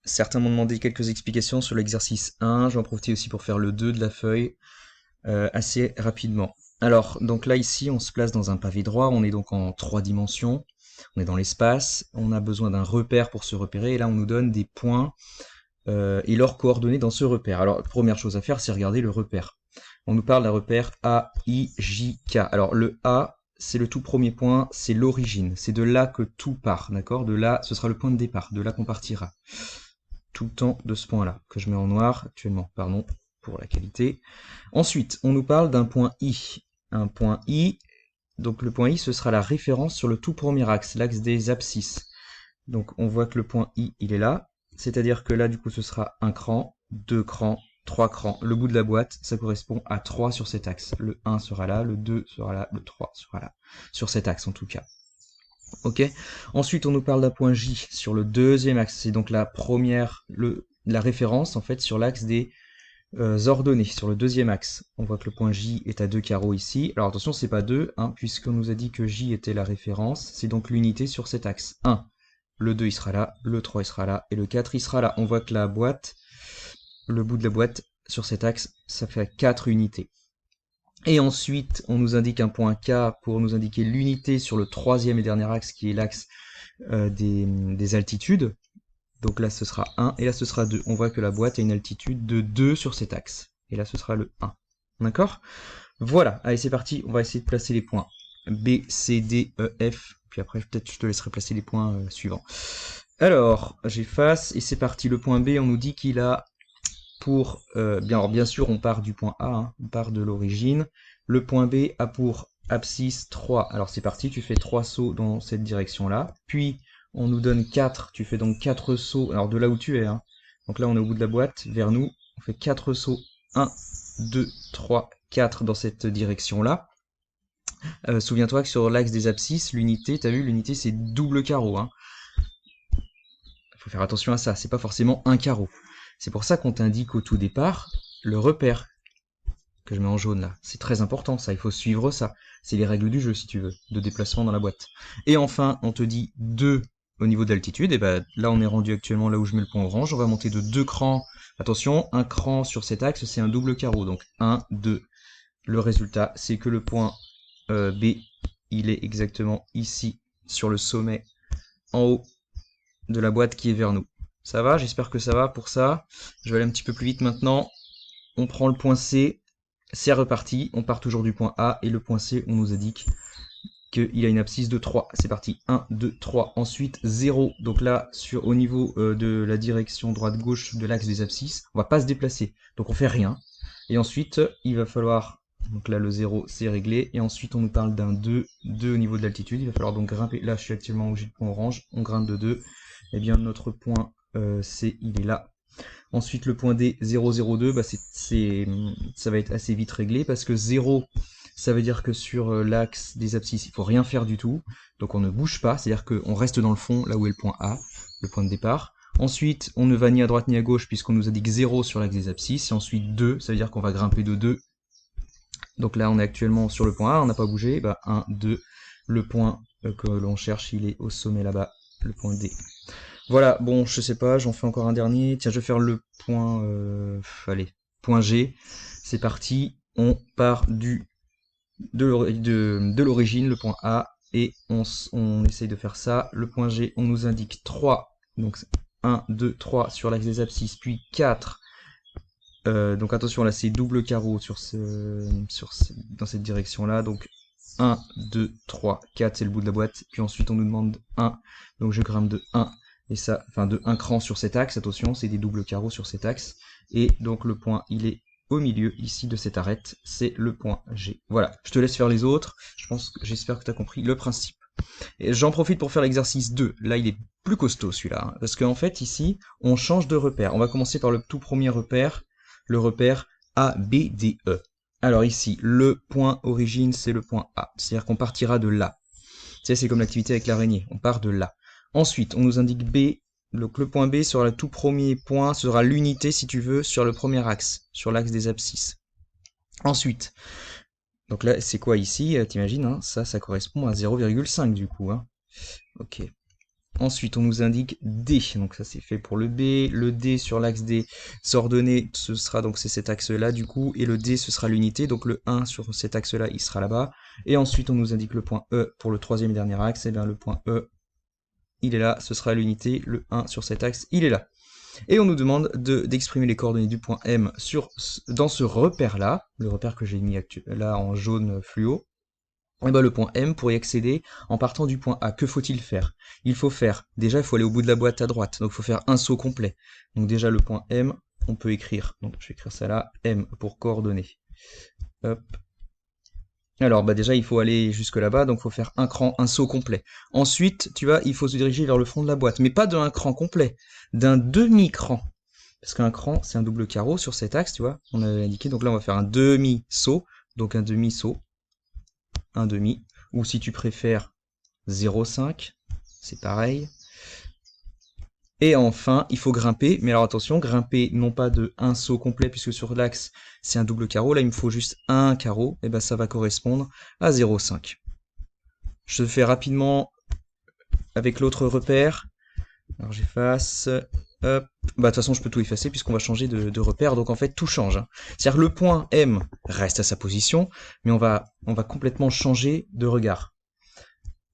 certains m'ont demandé quelques explications sur l'exercice 1, j'en profite aussi pour faire le 2 de la feuille assez rapidement. Alors, donc là ici, on se place dans un pavé droit, on est donc en 3 dimensions, on est dans l'espace, on a besoin d'un repère pour se repérer, et là on nous donne des points et leurs coordonnées dans ce repère. Alors, première chose à faire, c'est regarder le repère. On nous parle d'un repère A, I, J, K. Alors, le A, c'est le tout premier point, c'est l'origine. C'est de là que tout part, d'accord? De là, ce sera le point de départ, de là qu'on partira. Tout le temps de ce point-là, que je mets en noir actuellement, pardon, pour la qualité. Ensuite, on nous parle d'un point I. Un point I, donc le point I, ce sera la référence sur le tout premier axe, l'axe des abscisses. Donc on voit que le point I, il est là. C'est-à-dire que là, du coup, ce sera un cran, deux crans, trois crans. Le bout de la boîte, ça correspond à 3 sur cet axe. Le 1 sera là, le 2 sera là, le 3 sera là. Sur cet axe, en tout cas. Ok. Ensuite, on nous parle d'un point J sur le deuxième axe. C'est donc la première, la référence, en fait, sur l'axe des ordonnées, sur le deuxième axe. On voit que le point J est à 2 carreaux ici. Alors attention, c'est pas 2, hein, puisqu'on nous a dit que J était la référence. C'est donc l'unité sur cet axe. 1. Le 2 il sera là, le 3 il sera là, et le 4 il sera là. On voit que la boîte, le bout de la boîte sur cet axe, ça fait 4 unités. Et ensuite, on nous indique un point K pour nous indiquer l'unité sur le troisième et dernier axe, qui est l'axe des altitudes. Donc là, ce sera 1, et là, ce sera 2. On voit que la boîte a une altitude de 2 sur cet axe. Et là, ce sera le 1. D'accord? Voilà, allez, c'est parti. On va essayer de placer les points B, C, D, E, F. Puis après, peut-être je te laisserai placer les points suivants. Alors, j'efface, et c'est parti. Le point B, on nous dit qu'il a pour... bien sûr, on part du point A, hein, on part de l'origine. Le point B a pour abscisse 3. Alors c'est parti, tu fais 3 sauts dans cette direction-là. Puis, on nous donne 4, tu fais donc 4 sauts, alors de là où tu es, hein. Donc là, on est au bout de la boîte, vers nous. On fait 4 sauts. 1, 2, 3, 4 dans cette direction-là. Souviens-toi que sur l'axe des abscisses, l'unité, t'as vu, l'unité c'est double carreau, hein. Faut faire attention à ça, c'est pas forcément un carreau. C'est pour ça qu'on t'indique au tout départ le repère que je mets en jaune là. C'est très important ça, il faut suivre ça. C'est les règles du jeu si tu veux, de déplacement dans la boîte. Et enfin, on te dit 2 au niveau de l'altitude, et ben là on est rendu actuellement là où je mets le point orange, on va monter de 2 crans. Attention, un cran sur cet axe c'est un double carreau, donc 1, 2. Le résultat c'est que le point B, il est exactement ici sur le sommet en haut de la boîte qui est vers nous. Ça va? J'espère que ça va pour ça. Je vais aller un petit peu plus vite maintenant. On prend le point C, c'est reparti. On part toujours du point A et le point C, on nous indique qu'il a une abscisse de 3. C'est parti. 1, 2, 3. Ensuite 0. Donc là, au niveau de la direction droite-gauche de l'axe des abscisses, on va pas se déplacer. Donc on fait rien. Et ensuite, il va falloir... Donc là, le 0, c'est réglé. Et ensuite, on nous parle d'un 2. 2 au niveau de l'altitude. Il va falloir donc grimper. Là, je suis actuellement au G de point orange. On grimpe de 2. Eh bien, notre point C, il est là. Ensuite, le point D, 0, 0, 2, bah ça va être assez vite réglé, parce que 0, ça veut dire que sur l'axe des abscisses, il faut rien faire du tout. Donc on ne bouge pas, c'est-à-dire qu'on reste dans le fond, là où est le point A, le point de départ. Ensuite, on ne va ni à droite ni à gauche, puisqu'on nous indique 0 sur l'axe des abscisses. Et ensuite 2, ça veut dire qu'on va grimper de 2. Donc là, on est actuellement sur le point A, on n'a pas bougé. Bah 1, 2, le point que l'on cherche, il est au sommet là-bas, le point D. Voilà, bon, je sais pas, j'en fais encore un dernier. Tiens, je vais faire le point... allez, point G. C'est parti, on part de l'origine, le point A, et on essaye de faire ça. Le point G, on nous indique 3, donc 1, 2, 3 sur l'axe des abscisses, puis 4. Donc attention, là c'est double carreau dans cette direction-là, donc 1, 2, 3, 4, c'est le bout de la boîte, puis ensuite on nous demande 1, donc je grimpe de 1, et ça, enfin de 1 cran sur cet axe, attention, c'est des doubles carreaux sur cet axe, et donc le point, il est au milieu, ici, de cette arête, c'est le point G. Voilà, je te laisse faire les autres, j'espère que tu as compris le principe. Et j'en profite pour faire l'exercice 2, là il est plus costaud celui-là, hein, parce qu'en fait, ici, on change de repère. On va commencer par le tout premier repère, le repère A, B, D, E. Alors ici, le point origine, c'est le point A, c'est-à-dire qu'on partira de là. Tu sais, c'est comme l'activité avec l'araignée, on part de là. Ensuite, on nous indique B, donc le point B sera le tout premier point, sera l'unité, si tu veux, sur le premier axe, sur l'axe des abscisses. Ensuite, donc là, c'est quoi ici? T'imagines, hein, ça correspond à 0,5 du coup. Hein. Ok. Ensuite, on nous indique D, donc ça c'est fait pour le B. Le D sur l'axe des ordonnées, ce sera donc c'est cet axe-là du coup, et le D ce sera l'unité, donc le 1 sur cet axe-là, il sera là-bas. Et ensuite, on nous indique le point E pour le troisième et dernier axe, et bien le point E, il est là, ce sera l'unité, le 1 sur cet axe, il est là. Et on nous demande d'exprimer les coordonnées du point M dans ce repère-là, le repère que j'ai mis là en jaune fluo. Et ben le point M, pour y accéder, en partant du point A, que faut-il faire? Il faut faire, déjà il faut aller au bout de la boîte à droite, donc il faut faire un saut complet. Donc déjà le point M, on peut écrire, donc je vais écrire ça là, M pour coordonnées. Hop. Alors bah déjà il faut aller jusque là-bas, donc il faut faire un cran, un saut complet. Ensuite, il faut se diriger vers le fond de la boîte, mais pas d'un cran complet, d'un demi-cran. Parce qu'un cran, c'est un double carreau sur cet axe, tu vois, on avait indiqué, donc là on va faire un demi-saut, donc un demi-saut, un demi, ou si tu préfères 0,5, c'est pareil. Et enfin, il faut grimper, mais alors attention, grimper non pas de un saut complet, puisque sur l'axe, c'est un double carreau, là il me faut juste un carreau, et ben ça va correspondre à 0,5. Je fais rapidement avec l'autre repère, alors j'efface, hop, bah de toute façon je peux tout effacer puisqu'on va changer de repère, donc en fait tout change. C'est-à-dire le point M reste à sa position, mais on va complètement changer de regard.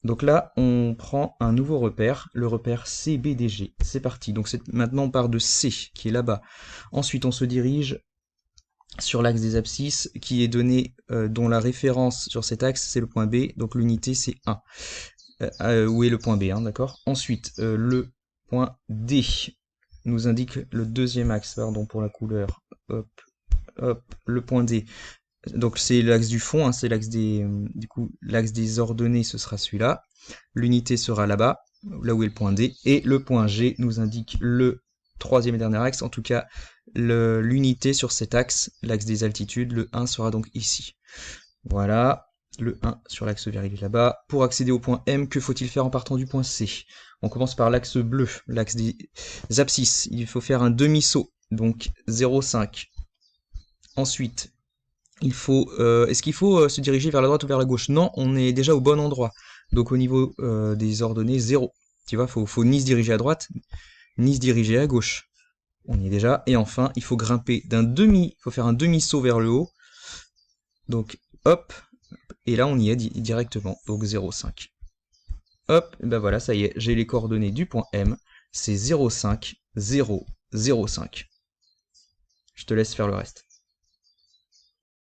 Donc là, on prend un nouveau repère, le repère CBDG. C'est parti. Donc maintenant, on part de C, qui est là-bas. Ensuite, on se dirige sur l'axe des abscisses, qui est donné, dont la référence sur cet axe, c'est le point B. Donc l'unité, c'est 1. Où est le point B, hein, d'accord? Ensuite, le point D nous indique le deuxième axe, pardon pour la couleur. Hop, hop, le point D. Donc c'est l'axe du fond, hein, c'est l'axe du coup, l'axe des ordonnées, ce sera celui-là. L'unité sera là-bas, là où est le point D, et le point G nous indique le troisième et dernier axe, en tout cas l'unité sur cet axe, l'axe des altitudes, le 1 sera donc ici. Voilà, le 1 sur l'axe vert, il est là-bas. Pour accéder au point M, que faut-il faire en partant du point C? On commence par l'axe bleu, l'axe des abscisses, il faut faire un demi-saut, donc 0,5. Ensuite, est-ce qu'il faut se diriger vers la droite ou vers la gauche? Non, on est déjà au bon endroit. Donc au niveau des ordonnées, 0. Tu vois, faut ni se diriger à droite, ni se diriger à gauche. On y est déjà. Et enfin, il faut grimper il faut faire un demi-saut vers le haut. Donc, hop, et là on y est directement. Donc 0,5. Hop, et ben voilà, ça y est, j'ai les coordonnées du point M. C'est 0,5, 0, 0,5. Je te laisse faire le reste.